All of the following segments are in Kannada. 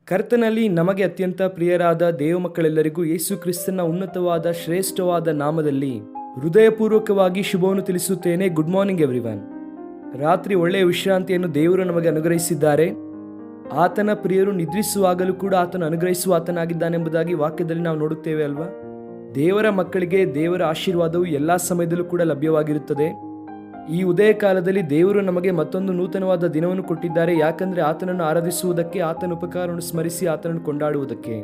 ಕರ್ತನಲ್ಲಿ ನಮಗೆ ಅತ್ಯಂತ ಪ್ರಿಯರಾದ ದೇವಮಕ್ಕಳೆಲ್ಲರಿಗೂ ಯೇಸು ಕ್ರಿಸ್ತನ ಉನ್ನತವಾದ ಶ್ರೇಷ್ಠವಾದ ನಾಮದಲ್ಲಿ ಹೃದಯಪೂರ್ವಕವಾಗಿ ಶುಭವನ್ನು ತಿಳಿಸುತ್ತೇನೆ. Good morning everyone. ರಾತ್ರಿ ಒಳ್ಳೆಯ ವಿಶ್ರಾಂತಿಯನ್ನು ದೇವರು ನಮಗೆ ಅನುಗ್ರಹಿಸಿದ್ದಾರೆ. ಆತನ ಪ್ರಿಯರು ನಿದ್ರಿಸುವಾಗಲೂ ಕೂಡ ಆತನು ಅನುಗ್ರಹಿಸುವ ಆತನಾಗಿದ್ದಾನೆಂಬುದಾಗಿ ವಾಕ್ಯದಲ್ಲಿ ನಾವು ನೋಡುತ್ತೇವೆ ಅಲ್ವಾ. ದೇವರ ಮಕ್ಕಳಿಗೆ ದೇವರ ಆಶೀರ್ವಾದವು ಎಲ್ಲ ಸಮಯದಲ್ಲೂ ಕೂಡ ಲಭ್ಯವಾಗಿರುತ್ತದೆ. ಈ ಉದಯ ಕಾಲದಲ್ಲಿ ದೇವರು ನಮಗೆ ಮತ್ತೊಂದು ನೂತನವಾದ ದಿನವನ್ನು ಕೊಟ್ಟಿದ್ದಾರೆ. ಯಾಕಂದ್ರೆ ಆತನನ್ನು ಆರಾಧಿಸುವುದಕ್ಕೆ, ಆತನ ಉಪಕಾರವನ್ನು ಸ್ಮರಿಸಿ ಆತನನ್ನು ಕೊಂಡಾಡುವುದಕ್ಕೆ.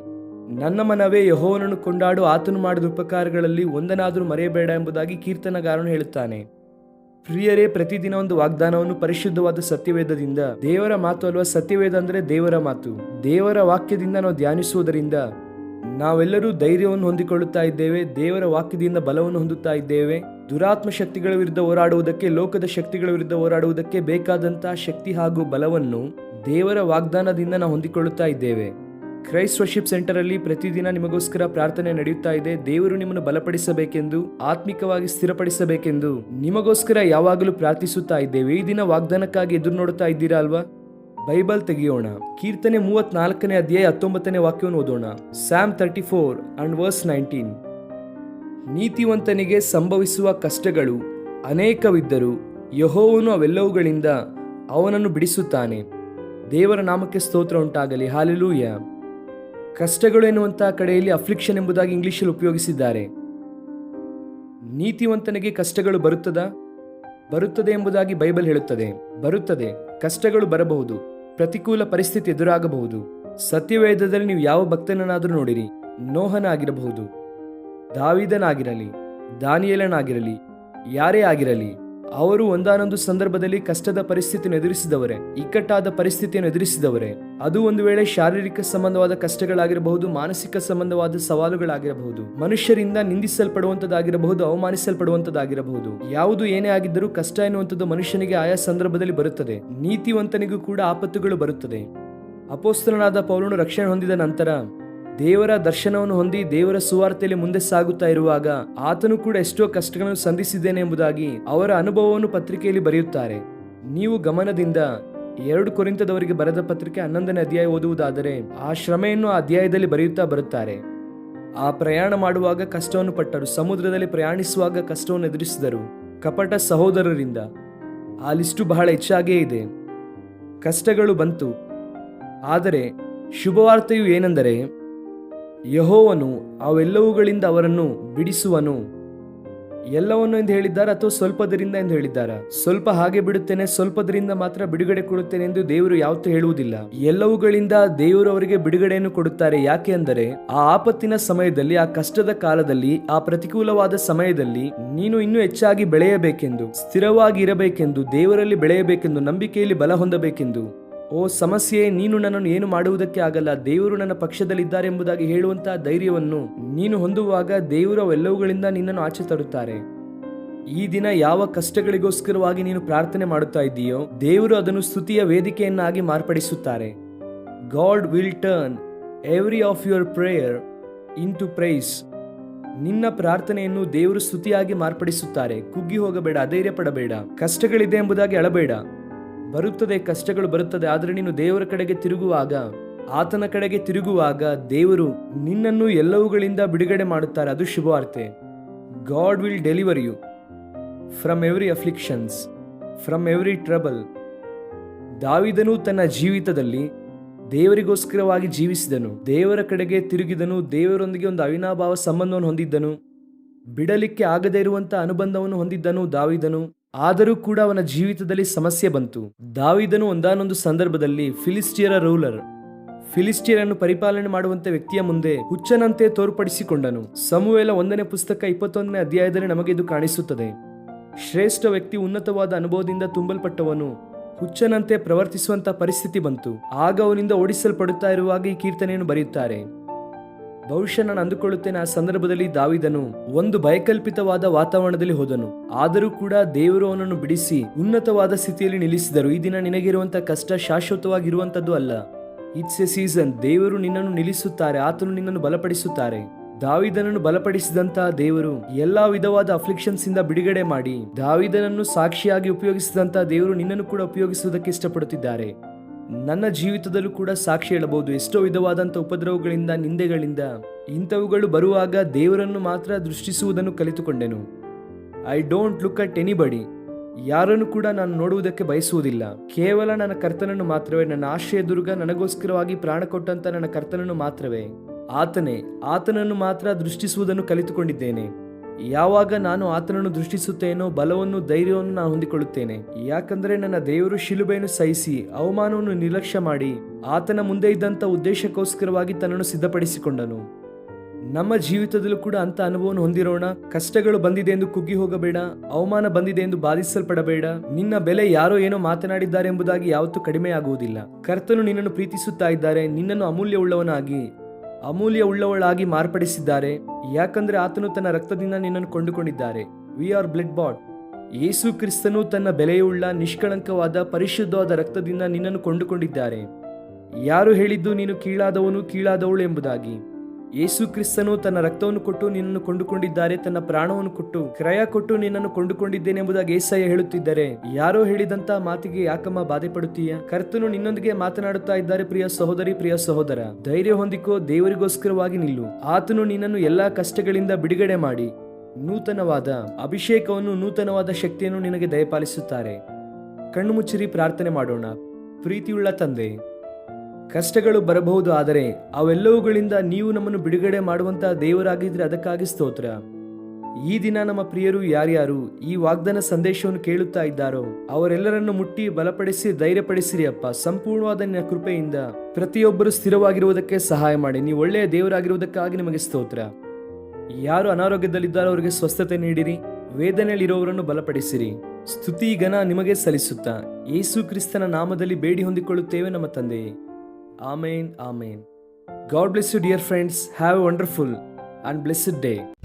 ನನ್ನ ಮನವೇ ಯೆಹೋವನನ್ನು ಕೊಂಡಾಡು, ಆತನು ಮಾಡಿದ ಉಪಕಾರಗಳಲ್ಲಿ ಒಂದನಾದರೂ ಮರೆಯಬೇಡ ಎಂಬುದಾಗಿ ಕೀರ್ತನಗಾರನು ಹೇಳುತ್ತಾನೆ. ಪ್ರಿಯರೇ, ಪ್ರತಿದಿನ ಒಂದು ವಾಗ್ದಾನವನ್ನು ಪರಿಶುದ್ಧವಾದ ಸತ್ಯವೇದದಿಂದ, ದೇವರ ಮಾತು ಅಲ್ವಾ ಸತ್ಯವೇದ ಅಂದ್ರೆ ದೇವರ ಮಾತು, ದೇವರ ವಾಕ್ಯದಿಂದ ನಾವು ಧ್ಯಾನಿಸುವುದರಿಂದ ನಾವೆಲ್ಲರೂ ಧೈರ್ಯವನ್ನು ಹೊಂದಿಕೊಳ್ಳುತ್ತಾ ಇದ್ದೇವೆ. ದೇವರ ವಾಕ್ಯದಿಂದ ಬಲವನ್ನು ಹೊಂದುತ್ತಾ ಇದ್ದೇವೆ. ದುರಾತ್ಮ ಶಕ್ತಿಗಳ ವಿರುದ್ಧ ಹೋರಾಡುವುದಕ್ಕೆ, ಲೋಕದ ಶಕ್ತಿಗಳ ವಿರುದ್ಧ ಹೋರಾಡುವುದಕ್ಕೆ ಬೇಕಾದಂತಹ ಶಕ್ತಿ ಹಾಗೂ ಬಲವನ್ನು ದೇವರ ವಾಗ್ದಾನದಿಂದ ನಾವು ಹೊಂದಿಕೊಳ್ಳುತ್ತಾ ಇದ್ದೇವೆ. ಕ್ರೈಸ್ಟ್ ವರ್ಷಿಪ್ ಸೆಂಟರ್ ಅಲ್ಲಿ ಪ್ರತಿದಿನ ನಿಮಗೋಸ್ಕರ ಪ್ರಾರ್ಥನೆ ನಡೆಯುತ್ತಾ ಇದೆ. ದೇವರು ನಿಮ್ಮನ್ನು ಬಲಪಡಿಸಬೇಕೆಂದು, ಆತ್ಮಿಕವಾಗಿ ಸ್ಥಿರಪಡಿಸಬೇಕೆಂದು ನಿಮಗೋಸ್ಕರ ಯಾವಾಗಲೂ ಪ್ರಾರ್ಥಿಸುತ್ತಾ ಇದ್ದೇವೆ. ಈ ದಿನ ವಾಗ್ದಾನಕ್ಕಾಗಿ ಎದುರು ನೋಡುತ್ತಾ ಇದ್ದೀರಾ ಅಲ್ವಾ? ಬೈಬಲ್ ತೆಗೆಯೋಣ. ಕೀರ್ತನೆ 34ನೇ ಅಧ್ಯಾಯ 19ನೇ ವಾಕ್ಯವನ್ನು ಓದೋಣ. Psalm 34 and verse 19. ನೀತಿವಂತನಿಗೆ ಸಂಭವಿಸುವ ಕಷ್ಟಗಳು ಅನೇಕವಿದ್ದರೂ ಯೆಹೋವನು ಅವೆಲ್ಲವುಗಳಿಂದ ಅವನನ್ನು ಬಿಡಿಸುತ್ತಾನೆ. ದೇವರ ನಾಮಕ್ಕೆ ಸ್ತೋತ್ರ ಉಂಟಾಗಲಿ. ಹಾಲೆಲೂಯ. ಕಷ್ಟಗಳು ಎನ್ನುವಂತಹ ಕಡೆಯಲ್ಲಿ ಅಫ್ಲಿಕ್ಷನ್ ಎಂಬುದಾಗಿ ಇಂಗ್ಲಿಷಲ್ಲಿ ಉಪಯೋಗಿಸಿದ್ದಾರೆ. ನೀತಿವಂತನಿಗೆ ಕಷ್ಟಗಳು ಬರುತ್ತದೆ ಎಂಬುದಾಗಿ ಬೈಬಲ್ ಹೇಳುತ್ತದೆ. ಬರುತ್ತದೆ, ಕಷ್ಟಗಳು ಬರಬಹುದು, ಪ್ರತಿಕೂಲ ಪರಿಸ್ಥಿತಿ ಎದುರಾಗಬಹುದು. ಸತ್ಯವೇದದಲ್ಲಿ ನೀವು ಯಾವ ಭಕ್ತನನ್ನಾದರೂ ನೋಡಿರಿ, ನೋಹನಾಗಿರಬಹುದು, ದಾವೀದನಾಗಿರಲಿ, ದಾನಿಯೇಲನಾಗಿರಲಿ, ಯಾರೇ ಆಗಿರಲಿ, ಅವರು ಒಂದಾನೊಂದು ಸಂದರ್ಭದಲ್ಲಿ ಕಷ್ಟದ ಪರಿಸ್ಥಿತಿಯನ್ನು ಎದುರಿಸಿದವರೇ, ಇಕ್ಕಟ್ಟಾದ ಪರಿಸ್ಥಿತಿಯನ್ನು ಎದುರಿಸಿದವರೇ. ಅದು ಒಂದು ವೇಳೆ ಶಾರೀರಿಕ ಸಂಬಂಧವಾದ ಕಷ್ಟಗಳಾಗಿರಬಹುದು, ಮಾನಸಿಕ ಸಂಬಂಧವಾದ ಸವಾಲುಗಳಾಗಿರಬಹುದು, ಮನುಷ್ಯರಿಂದ ನಿಂದಿಸಲ್ಪಡುವಂತದ್ದಾಗಿರಬಹುದು, ಅವಮಾನಿಸಲ್ಪಡುವಂತದ್ದಾಗಿರಬಹುದು. ಯಾವುದು ಏನೇ ಆಗಿದ್ದರೂ ಕಷ್ಟ ಎನ್ನುವಂಥದ್ದು ಮನುಷ್ಯನಿಗೆ ಆಯಾ ಸಂದರ್ಭದಲ್ಲಿ ಬರುತ್ತದೆ. ನೀತಿವಂತನಿಗೂ ಕೂಡ ಆಪತ್ತುಗಳು ಬರುತ್ತದೆ. ಅಪೊಸ್ತಲನಾದ ಪೌಲನು ರಕ್ಷಣೆ ಹೊಂದಿದ ನಂತರ ದೇವರ ದರ್ಶನವನ್ನು ಹೊಂದಿ ದೇವರ ಸುವಾರ್ತೆಯಲ್ಲಿ ಮುಂದೆ ಸಾಗುತ್ತಾ ಇರುವಾಗ ಆತನು ಕೂಡ ಎಷ್ಟೋ ಕಷ್ಟಗಳನ್ನು ಸಂಧಿಸಿದ್ದೇನೆ ಎಂಬುದಾಗಿ ಅವರ ಅನುಭವವನ್ನು ಪತ್ರಿಕೆಯಲ್ಲಿ ಬರೆಯುತ್ತಾರೆ. ನೀವು ಗಮನದಿಂದ 2 ಕೊರಿಂಥದವರಿಗೆ ಬರೆದ ಪತ್ರಿಕೆ 11ನೇ ಅಧ್ಯಾಯ ಓದುವುದಾದರೆ ಆ ಶ್ರಮೆಯನ್ನು ಆ ಅಧ್ಯಾಯದಲ್ಲಿ ಬರೆಯುತ್ತಾ ಬರುತ್ತಾರೆ. ಆ ಪ್ರಯಾಣ ಮಾಡುವಾಗ ಕಷ್ಟವನ್ನು ಪಟ್ಟರು, ಸಮುದ್ರದಲ್ಲಿ ಪ್ರಯಾಣಿಸುವಾಗ ಕಷ್ಟವನ್ನು ಎದುರಿಸಿದರು, ಕಪಟ ಸಹೋದರರಿಂದ. ಆ ಲಿಸ್ಟು ಬಹಳ ಹೆಚ್ಚಾಗೇ ಇದೆ. ಕಷ್ಟಗಳು ಬಂತು. ಆದರೆ ಶುಭವಾರ್ತೆಯು ಏನೆಂದರೆ ಯೆಹೋವನು ಅವೆಲ್ಲವುಗಳಿಂದ ಅವರನ್ನು ಬಿಡಿಸುವನು. ಎಲ್ಲವನ್ನು ಎಂದು ಹೇಳಿದ್ದಾರೆ ಅಥವಾ ಸ್ವಲ್ಪದರಿಂದ ಎಂದು ಹೇಳಿದ್ದಾರೆ? ಸ್ವಲ್ಪ ಹಾಗೆ ಬಿಡುತ್ತೇನೆ, ಸ್ವಲ್ಪದರಿಂದ ಮಾತ್ರ ಬಿಡುಗಡೆ ಕೊಡುತ್ತೇನೆ ಎಂದು ದೇವರು ಯಾವತ್ತೂ ಹೇಳುವುದಿಲ್ಲ. ಎಲ್ಲವುಗಳಿಂದ ದೇವರು ಅವರಿಗೆ ಬಿಡುಗಡೆಯನ್ನು ಕೊಡುತ್ತಾರೆ. ಯಾಕೆ ಅಂದರೆ ಆ ಆಪತ್ತಿನ ಸಮಯದಲ್ಲಿ, ಆ ಕಷ್ಟದ ಕಾಲದಲ್ಲಿ, ಆ ಪ್ರತಿಕೂಲವಾದ ಸಮಯದಲ್ಲಿ ನೀನು ಇನ್ನೂ ಹೆಚ್ಚಾಗಿ ಬೆಳೆಯಬೇಕೆಂದು, ಸ್ಥಿರವಾಗಿ ಇರಬೇಕೆಂದು, ದೇವರಲ್ಲಿ ಬೆಳೆಯಬೇಕೆಂದು, ನಂಬಿಕೆಯಲ್ಲಿ ಬಲ ಹೊಂದಬೇಕೆಂದು. ಓ ಸಮಸ್ಯೆ, ನೀನು ನನ್ನನ್ನು ಏನು ಮಾಡುವುದಕ್ಕೆ ಆಗಲ್ಲ, ದೇವರು ನನ್ನ ಪಕ್ಷದಲ್ಲಿದ್ದಾರೆ ಎಂಬುದಾಗಿ ಹೇಳುವಂತಹ ಧೈರ್ಯವನ್ನು ನೀನು ಹೊಂದುವಾಗ ದೇವರು ಅವೆಲ್ಲವುಗಳಿಂದ ನಿನ್ನನ್ನು ಆಚೆ ತರುತ್ತಾರೆ. ಈ ದಿನ ಯಾವ ಕಷ್ಟಗಳಿಗೋಸ್ಕರವಾಗಿ ನೀನು ಪ್ರಾರ್ಥನೆ ಮಾಡುತ್ತಾ ಇದ್ದೀಯೋ ದೇವರು ಅದನ್ನು ಸ್ತುತಿಯ ವೇದಿಕೆಯನ್ನಾಗಿ ಮಾರ್ಪಡಿಸುತ್ತಾರೆ. God will turn every of your prayer into praise. ನಿನ್ನ ಪ್ರಾರ್ಥನೆಯನ್ನು ದೇವರು ಸ್ತುತಿಯಾಗಿ ಮಾರ್ಪಡಿಸುತ್ತಾರೆ. ಕುಗ್ಗಿ ಹೋಗಬೇಡ, ಅಧೈರ್ಯ ಪಡಬೇಡ. ಕಷ್ಟಗಳಿದೆ ಎಂಬುದಾಗಿ ಅಳಬೇಡ. ಬರುತ್ತದೆ, ಕಷ್ಟಗಳು ಬರುತ್ತದೆ. ಆದರೆ ನೀನು ದೇವರ ಕಡೆಗೆ ತಿರುಗುವಾಗ, ಆತನ ಕಡೆಗೆ ತಿರುಗುವಾಗ ದೇವರು ನಿನ್ನನ್ನು ಎಲ್ಲವುಗಳಿಂದ ಬಿಡುಗಡೆ ಮಾಡುತ್ತಾರೆ. ಅದು ಶುಭವಾರ್ತೆ. God will deliver you from every afflictions, from every trouble. ದಾವೀದನು ತನ್ನ ಜೀವಿತದಲ್ಲಿ ದೇವರಿಗೋಸ್ಕರವಾಗಿ ಜೀವಿಸಿದನು, ದೇವರ ಕಡೆಗೆ ತಿರುಗಿದನು, ದೇವರೊಂದಿಗೆ ಒಂದು ಅವಿನಾಭಾವ ಸಂಬಂಧವನ್ನು ಹೊಂದಿದ್ದನು, ಬಿಡಲಿಕ್ಕೆ ಆಗದೇ ಇರುವಂತಹ ಅನುಬಂಧವನ್ನು ಹೊಂದಿದ್ದನು ದಾವೀದನು. ಆದರೂ ಕೂಡ ಅವನ ಜೀವಿತದಲ್ಲಿ ಸಮಸ್ಯೆ ಬಂತು. ದಾವೀದನು ಒಂದಾನೊಂದು ಸಂದರ್ಭದಲ್ಲಿ ಫಿಲಿಸ್ಟಿಯರ ರೂಲರ್, ಫಿಲಿಸ್ಟಿಯರನ್ನು ಪರಿಪಾಲನೆ ಮಾಡುವಂತ ವ್ಯಕ್ತಿಯ ಮುಂದೆ ಹುಚ್ಚನಂತೆ ತೋರ್ಪಡಿಸಿಕೊಂಡನು. ಸಮುವೇಲ 1ನೇ ಪುಸ್ತಕ 21ನೇ ಅಧ್ಯಾಯದಲ್ಲಿ ನಮಗೆ ಇದು ಕಾಣಿಸುತ್ತದೆ. ಶ್ರೇಷ್ಠ ವ್ಯಕ್ತಿ, ಉನ್ನತವಾದ ಅನುಭವದಿಂದ ತುಂಬಲ್ಪಟ್ಟವನು ಹುಚ್ಚನಂತೆ ಪ್ರವರ್ತಿಸುವಂತ ಪರಿಸ್ಥಿತಿ ಬಂತು. ಆಗ ಅವನಿಂದ ಓಡಿಸಲ್ಪಡುತ್ತಾ ಇರುವಾಗ ಈ ಕೀರ್ತನೆಯನ್ನು ಬರೆಯುತ್ತಾರೆ. ಬಹುಶಃ ನಾನು ಅಂದುಕೊಳ್ಳುತ್ತೇನೆ ಆ ಸಂದರ್ಭದಲ್ಲಿ ದಾವೀದನು ಒಂದು ಭಯಕಲ್ಪಿತವಾದ ವಾತಾವರಣದಲ್ಲಿ ಹೋದನು. ಆದರೂ ಕೂಡ ದೇವರು ಅವನನ್ನು ಬಿಡಿಸಿ ಉನ್ನತವಾದ ಸ್ಥಿತಿಯಲ್ಲಿ ನಿಲ್ಲಿಸಿದರು. ಈ ದಿನ ನಿನಗಿರುವಂತಹ ಕಷ್ಟ ಶಾಶ್ವತವಾಗಿರುವಂತದ್ದು ಅಲ್ಲ. It's A season. ದೇವರು ನಿನ್ನನ್ನು ನಿಲ್ಲಿಸುತ್ತಾರೆ, ಆತನು ನಿನ್ನನ್ನು ಬಲಪಡಿಸುತ್ತಾರೆ. ದಾವಿದನನ್ನು ಬಲಪಡಿಸಿದಂತಹ ದೇವರು ಎಲ್ಲಾ ವಿಧವಾದ ಅಫ್ಲಿಕ್ಷನ್ಸ್ ಇಂದ ಬಿಡುಗಡೆ ಮಾಡಿ ದಾವಿದನನ್ನು ಸಾಕ್ಷಿಯಾಗಿ ಉಪಯೋಗಿಸಿದಂತಹ ದೇವರು ನಿನ್ನನ್ನು ಕೂಡ ಉಪಯೋಗಿಸುವುದಕ್ಕೆ ಇಷ್ಟಪಡುತ್ತಿದ್ದಾರೆ. ನನ್ನ ಜೀವಿತದಲ್ಲೂ ಕೂಡ ಸಾಕ್ಷಿ ಹೇಳಬಹುದು. ಎಷ್ಟೋ ವಿಧವಾದಂಥ ಉಪದ್ರವಗಳಿಂದ, ನಿಂದೆಗಳಿಂದ, ಇಂಥವುಗಳು ಬರುವಾಗ ದೇವರನ್ನು ಮಾತ್ರ ದೃಷ್ಟಿಸುವುದನ್ನು ಕಲಿತುಕೊಂಡೆನು. I don't look at anybody. ಯಾರನ್ನು ಕೂಡ ನಾನು ನೋಡುವುದಕ್ಕೆ ಬಯಸುವುದಿಲ್ಲ. ಕೇವಲ ನನ್ನ ಕರ್ತನನ್ನು ಮಾತ್ರವೇ, ನನ್ನ ಆಶ್ರಯ ದುರ್ಗ, ನನಗೋಸ್ಕರವಾಗಿ ಪ್ರಾಣ ಕೊಟ್ಟಂತ ನನ್ನ ಕರ್ತನನ್ನು ಮಾತ್ರವೇ, ಆತನನ್ನು ಮಾತ್ರ ದೃಷ್ಟಿಸುವುದನ್ನು ಕಲಿತುಕೊಂಡಿದ್ದೇನೆ. ಯಾವಾಗ ನಾನು ಆತನನ್ನು ದೃಷ್ಟಿಸುತ್ತೇನೋ ಬಲವನ್ನು, ಧೈರ್ಯವನ್ನು ನಾನು ಹೊಂದಿಕೊಳ್ಳುತ್ತೇನೆ. ಯಾಕಂದರೆ ನನ್ನ ದೇವರು ಶಿಲುಬೆಯನ್ನು ಸಹಿಸಿ ಅವಮಾನವನ್ನು ನಿರ್ಲಕ್ಷ್ಯ ಮಾಡಿ ಆತನ ಮುಂದೆ ಇದ್ದಂಥ ಉದ್ದೇಶಕ್ಕೋಸ್ಕರವಾಗಿ ತನ್ನನ್ನು ಸಿದ್ಧಪಡಿಸಿಕೊಂಡನು. ನಮ್ಮ ಜೀವಿತದಲ್ಲೂ ಕೂಡ ಅಂತ ಅನುಭವವನ್ನು ಹೊಂದಿರೋಣ. ಕಷ್ಟಗಳು ಬಂದಿದೆ ಎಂದು ಕುಗ್ಗಿ ಹೋಗಬೇಡ, ಅವಮಾನ ಬಂದಿದೆ ಎಂದು ಬಾಧಿಸಲ್ಪಡಬೇಡ. ನಿನ್ನ ಬೆಲೆ ಯಾರೋ ಏನೋ ಮಾತನಾಡಿದ್ದಾರೆ ಎಂಬುದಾಗಿ ಯಾವತ್ತೂ ಕಡಿಮೆ ಆಗುವುದಿಲ್ಲ. ಕರ್ತನು ನಿನ್ನನ್ನು ಪ್ರೀತಿಸುತ್ತಾ ಇದ್ದಾರೆ. ನಿನ್ನನ್ನು ಅಮೂಲ್ಯ ಉಳ್ಳವಳಾಗಿ ಮಾರ್ಪಡಿಸಿದ್ದಾರೆ. ಯಾಕಂದ್ರೆ ಆತನು ತನ್ನ ರಕ್ತದಿಂದ ನಿನ್ನನ್ನು ಕೊಂಡುಕೊಂಡಿದ್ದಾರೆ. We are blood bought. ಯೇಸು ಕ್ರಿಸ್ತನು ತನ್ನ ಬೆಲೆಯುಳ್ಳ, ನಿಷ್ಕಳಂಕವಾದ, ಪರಿಶುದ್ಧವಾದ ರಕ್ತದಿಂದ ನಿನ್ನನ್ನು ಕೊಂಡುಕೊಂಡಿದ್ದಾರೆ. ಯಾರು ಹೇಳಿದ್ದು ನೀನು ಕೀಳಾದವಳು ಎಂಬುದಾಗಿ? ಯೇಸು ಕ್ರಿಸ್ತನು ತನ್ನ ರಕ್ತವನ್ನು ಕೊಟ್ಟು ನಿನ್ನನ್ನು ಕೊಂಡುಕೊಂಡಿದ್ದಾರೆ. ತನ್ನ ಪ್ರಾಣವನ್ನು ಕೊಟ್ಟು, ಕ್ರಯ ಕೊಟ್ಟು ನಿನ್ನನ್ನು ಕೊಂಡುಕೊಂಡಿದ್ದೇನೆ ಎಂಬುದಾಗಿ ಯೆಶಾಯ ಹೇಳುತ್ತಿದ್ದಾರೆ. ಯಾರೋ ಹೇಳಿದಂತ ಮಾತಿಗೆ ಯಾಕಮ್ಮ ಬಾಧೆ ಪಡುತ್ತೀಯ? ಕರ್ತನು ನಿನ್ನೊಂದಿಗೆ ಮಾತನಾಡುತ್ತಾ ಇದ್ದಾರೆ. ಪ್ರಿಯ ಸಹೋದರಿ, ಪ್ರಿಯ ಸಹೋದರ, ಧೈರ್ಯ ಹೊಂದಿಕೋ. ದೇವರಿಗೋಸ್ಕರವಾಗಿ ನಿಲ್ಲು. ಆತನು ನಿನ್ನನ್ನು ಎಲ್ಲಾ ಕಷ್ಟಗಳಿಂದ ಬಿಡುಗಡೆ ಮಾಡಿ ನೂತನವಾದ ಅಭಿಷೇಕವನ್ನು, ನೂತನವಾದ ಶಕ್ತಿಯನ್ನು ನಿನಗೆ ದಯಪಾಲಿಸುತ್ತಾರೆ. ಕಣ್ಣು ಮುಚ್ಚಿರಿ, ಪ್ರಾರ್ಥನೆ ಮಾಡೋಣ. ಪ್ರೀತಿಯುಳ್ಳ ತಂದೆ, ಕಷ್ಟಗಳು ಬರಬಹುದು, ಆದರೆ ಅವೆಲ್ಲವುಗಳಿಂದ ನೀವು ನಮ್ಮನ್ನು ಬಿಡುಗಡೆ ಮಾಡುವಂತಹ ದೇವರಾಗಿದ್ರೆ ಅದಕ್ಕಾಗಿ ಸ್ತೋತ್ರ. ಈ ದಿನ ನಮ್ಮ ಪ್ರಿಯರು ಯಾರ್ಯಾರು ಈ ವಾಗ್ದಾನ ಸಂದೇಶವನ್ನು ಕೇಳುತ್ತಾ ಇದ್ದಾರೋ ಅವರೆಲ್ಲರನ್ನು ಮುಟ್ಟಿ ಬಲಪಡಿಸಿ, ಧೈರ್ಯಪಡಿಸಿರಿ ಅಪ್ಪ. ಸಂಪೂರ್ಣವಾದ ನಿನ್ನ ಕೃಪೆಯಿಂದ ಪ್ರತಿಯೊಬ್ಬರು ಸ್ಥಿರವಾಗಿರುವುದಕ್ಕೆ ಸಹಾಯ ಮಾಡಿ. ನೀವು ಒಳ್ಳೆಯ ದೇವರಾಗಿರುವುದಕ್ಕಾಗಿ ನಿಮಗೆ ಸ್ತೋತ್ರ. ಯಾರು ಅನಾರೋಗ್ಯದಲ್ಲಿದ್ದಾರೋ ಅವರಿಗೆ ಸ್ವಸ್ಥತೆ ನೀಡಿರಿ. ವೇದನೆಯಲ್ಲಿರುವವರನ್ನು ಬಲಪಡಿಸಿರಿ. ಸ್ತುತಿ ಘನ ನಿಮಗೆ ಸಲ್ಲಿಸುತ್ತಾ ಯೇಸು ಕ್ರಿಸ್ತನ ನಾಮದಲ್ಲಿ ಬೇಡಿ ಹೊಂದಿಕೊಳ್ಳುತ್ತೇವೆ ನಮ್ಮ ತಂದೆಯೇ. Amen. God bless you, dear friends. Have a wonderful and blessed day.